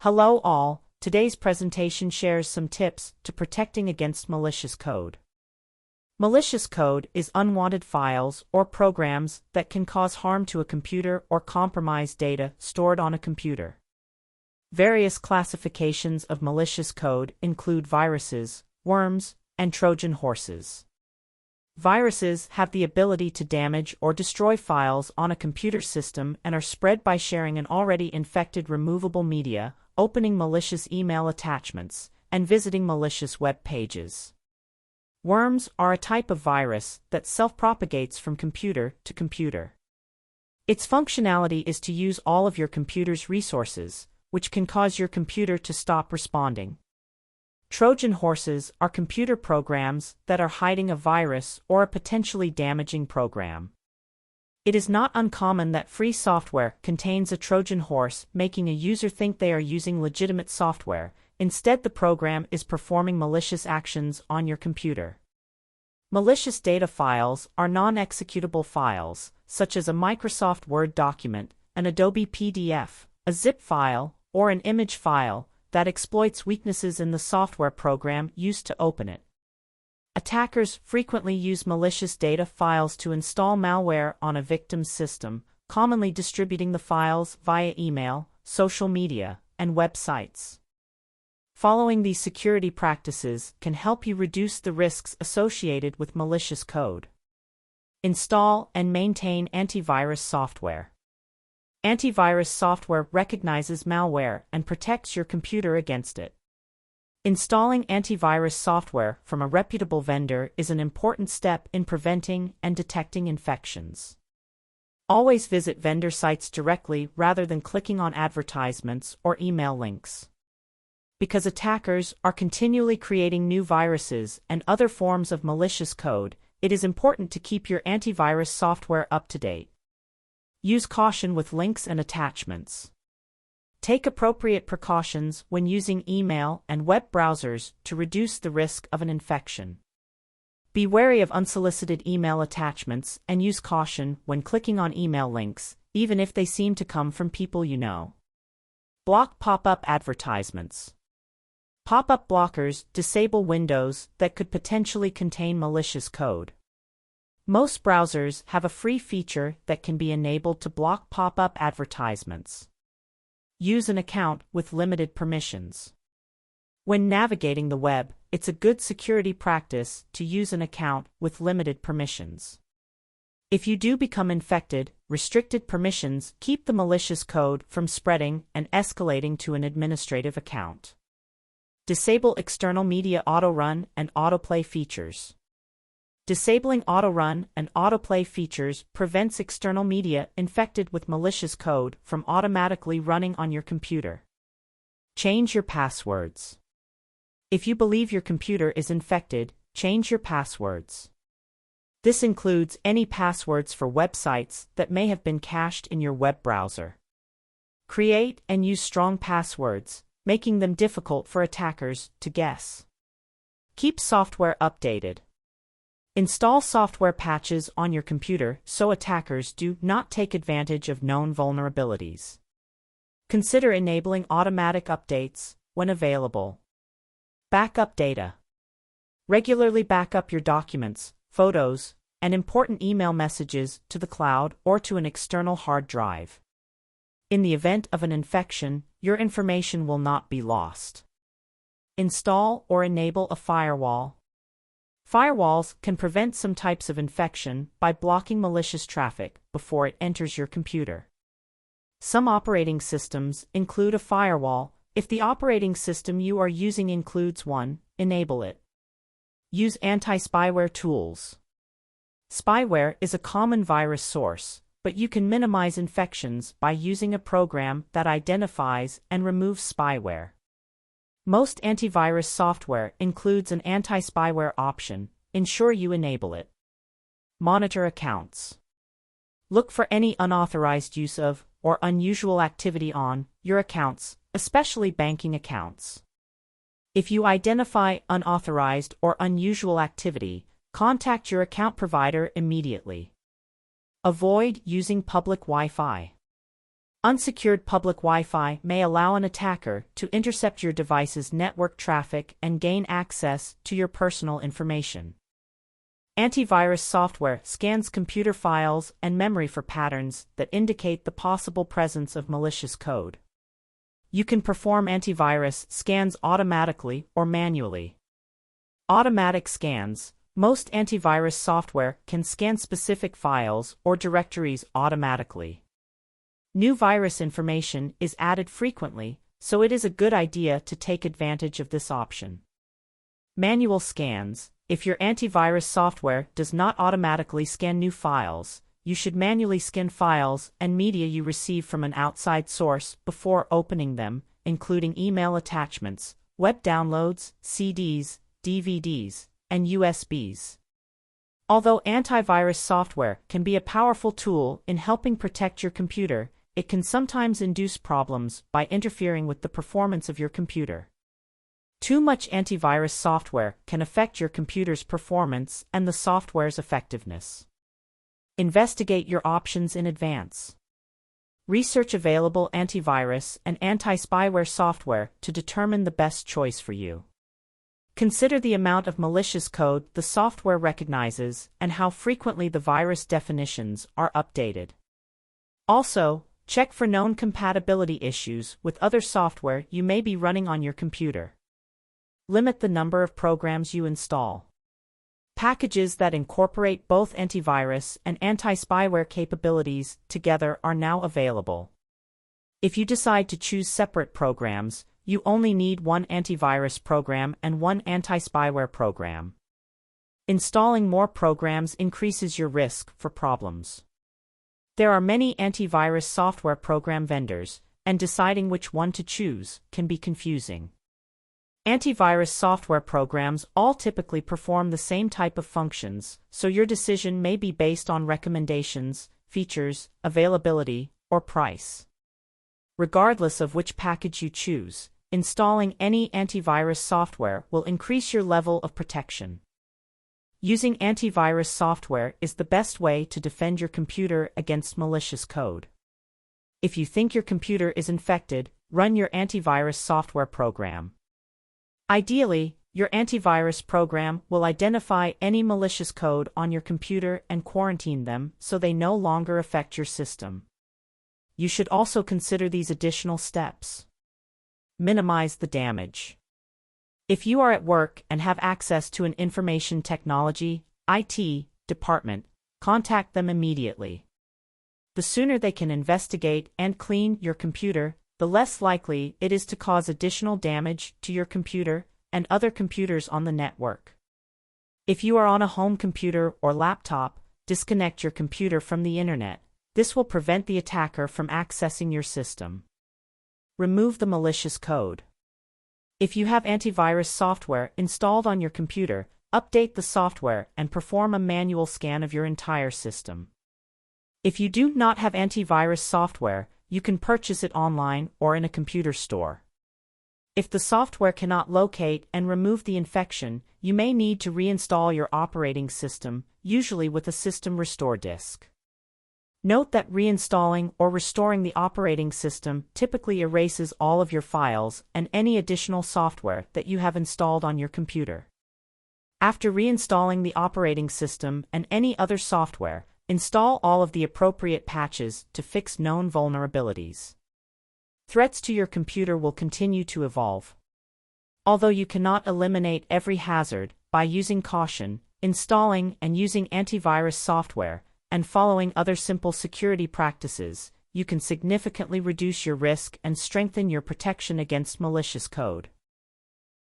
Hello all, today's presentation shares some tips to protecting against malicious code. Malicious code is unwanted files or programs that can cause harm to a computer or compromise data stored on a computer. Various classifications of malicious code include viruses, worms, and Trojan horses. Viruses have the ability to damage or destroy files on a computer system and are spread by sharing an already infected removable media, opening malicious email attachments, and visiting malicious web pages. Worms are a type of virus that self-propagates from computer to computer. Its functionality is to use all of your computer's resources, which can cause your computer to stop responding. Trojan horses are computer programs that are hiding a virus or a potentially damaging program. It is not uncommon that free software contains a Trojan horse, making a user think they are using legitimate software. Instead, the program is performing malicious actions on your computer. Malicious data files are non-executable files, such as a Microsoft Word document, an Adobe PDF, a zip file, or an image file, that exploits weaknesses in the software program used to open it. Attackers frequently use malicious data files to install malware on a victim's system, commonly distributing the files via email, social media, and websites. Following these security practices can help you reduce the risks associated with malicious code. Install and maintain antivirus software. Antivirus software recognizes malware and protects your computer against it. Installing antivirus software from a reputable vendor is an important step in preventing and detecting infections. Always visit vendor sites directly rather than clicking on advertisements or email links. Because attackers are continually creating new viruses and other forms of malicious code, it is important to keep your antivirus software up to date. Use caution with links and attachments. Take appropriate precautions when using email and web browsers to reduce the risk of an infection. Be wary of unsolicited email attachments and use caution when clicking on email links, even if they seem to come from people you know. Block pop-up advertisements. Pop-up blockers disable windows that could potentially contain malicious code. Most browsers have a free feature that can be enabled to block pop-up advertisements. Use an account with limited permissions. When navigating the web, it's a good security practice to use an account with limited permissions. If you do become infected, restricted permissions keep the malicious code from spreading and escalating to an administrative account. Disable external media auto-run and autoplay features. Disabling auto-run and autoplay features prevents external media infected with malicious code from automatically running on your computer. Change your passwords. If you believe your computer is infected, change your passwords. This includes any passwords for websites that may have been cached in your web browser. Create and use strong passwords, making them difficult for attackers to guess. Keep software updated. Install software patches on your computer so attackers do not take advantage of known vulnerabilities. Consider enabling automatic updates when available. Backup data. Regularly back up your documents, photos, and important email messages to the cloud or to an external hard drive. In the event of an infection, your information will not be lost. Install or enable a firewall. Firewalls can prevent some types of infection by blocking malicious traffic before it enters your computer. Some operating systems include a firewall. If the operating system you are using includes one, enable it. Use anti-spyware tools. Spyware is a common virus source, but you can minimize infections by using a program that identifies and removes spyware. Most antivirus software includes an anti-spyware option. Ensure you enable it. Monitor accounts. Look for any unauthorized use of or unusual activity on your accounts, especially banking accounts. If you identify unauthorized or unusual activity, contact your account provider immediately. Avoid using public Wi-Fi. Unsecured public Wi-Fi may allow an attacker to intercept your device's network traffic and gain access to your personal information. Antivirus software scans computer files and memory for patterns that indicate the possible presence of malicious code. You can perform antivirus scans automatically or manually. Automatic scans. Most antivirus software can scan specific files or directories automatically. New virus information is added frequently, so it is a good idea to take advantage of this option. Manual scans. If your antivirus software does not automatically scan new files, you should manually scan files and media you receive from an outside source before opening them, including email attachments, web downloads, CDs, DVDs, and USBs. Although antivirus software can be a powerful tool in helping protect your computer, it can sometimes induce problems by interfering with the performance of your computer. Too much antivirus software can affect your computer's performance and the software's effectiveness. Investigate your options in advance. Research available antivirus and anti-spyware software to determine the best choice for you. Consider the amount of malicious code the software recognizes and how frequently the virus definitions are updated. Also, check for known compatibility issues with other software you may be running on your computer. Limit the number of programs you install. Packages that incorporate both antivirus and anti-spyware capabilities together are now available. If you decide to choose separate programs, you only need one antivirus program and one anti-spyware program. Installing more programs increases your risk for problems. There are many antivirus software program vendors, and deciding which one to choose can be confusing. Antivirus software programs all typically perform the same type of functions, so your decision may be based on recommendations, features, availability, or price. Regardless of which package you choose, installing any antivirus software will increase your level of protection. Using antivirus software is the best way to defend your computer against malicious code. If you think your computer is infected, run your antivirus software program. Ideally, your antivirus program will identify any malicious code on your computer and quarantine them so they no longer affect your system. You should also consider these additional steps. Minimize the damage. If you are at work and have access to an information technology (IT) department, contact them immediately. The sooner they can investigate and clean your computer, the less likely it is to cause additional damage to your computer and other computers on the network. If you are on a home computer or laptop, disconnect your computer from the internet. This will prevent the attacker from accessing your system. Remove the malicious code. If you have antivirus software installed on your computer, update the software and perform a manual scan of your entire system. If you do not have antivirus software, you can purchase it online or in a computer store. If the software cannot locate and remove the infection, you may need to reinstall your operating system, usually with a system restore disk. Note that reinstalling or restoring the operating system typically erases all of your files and any additional software that you have installed on your computer. After reinstalling the operating system and any other software, install all of the appropriate patches to fix known vulnerabilities. Threats to your computer will continue to evolve. Although you cannot eliminate every hazard, by using caution, installing and using antivirus software, and following other simple security practices, you can significantly reduce your risk and strengthen your protection against malicious code.